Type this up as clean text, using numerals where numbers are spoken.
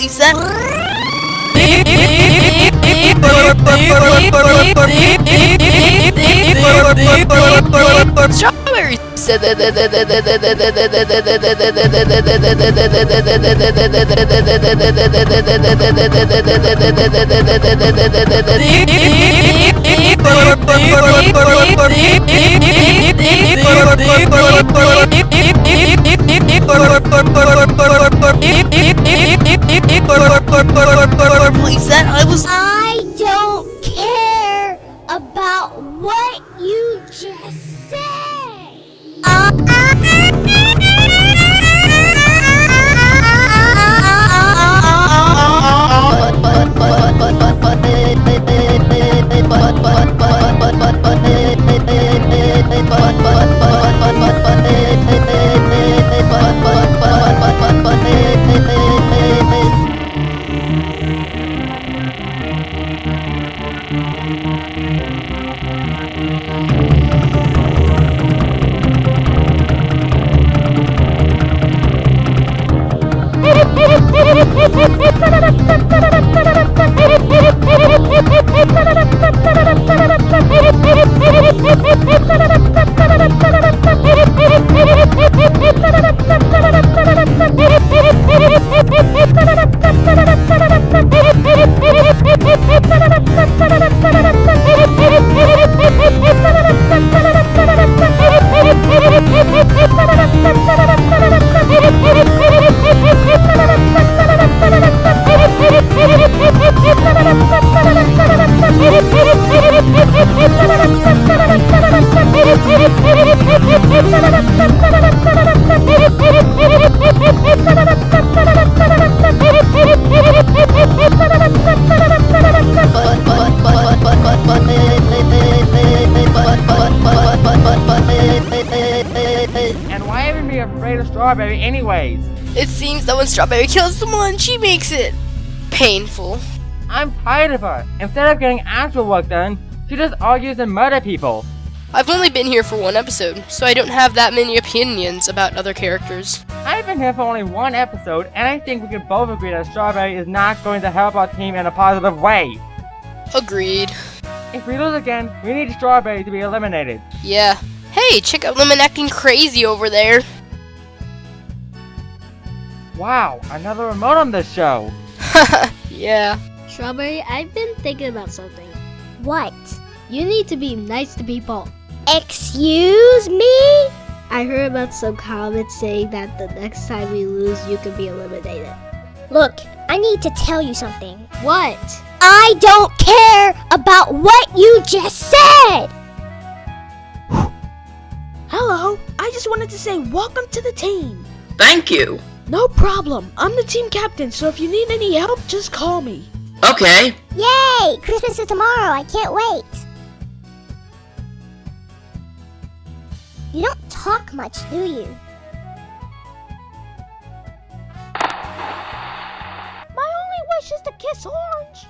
is that? Strawberry said I don't care about what you just said. And why even be afraid of Strawberry anyways? It seems that when Strawberry kills someone, she makes it painful. I'm tired of her. Instead of getting actual work done, she just argues and murders people. I've only been here for one episode, so I don't have that many opinions about other characters. I've been here for only one episode, and I think we can both agree that Strawberry is not going to help our team in a positive way. Agreed. If we lose again, we need Strawberry to be eliminated. Yeah. Hey, check out Lemon acting crazy over there. Wow, another remote on this show. Yeah. Strawberry, I've been thinking about something. What? You need to be nice to people. Excuse me? I heard about some comments saying that the next time we lose, you can be eliminated. Look, I need to tell you something. What? I don't care about what you just said! Hello, I just wanted to say welcome to the team. Thank you. No problem, I'm the team captain, so if you need any help, just call me. Okay. Yay! Christmas is tomorrow, I can't wait. You don't talk much, do you? My only wish is to kiss Orange.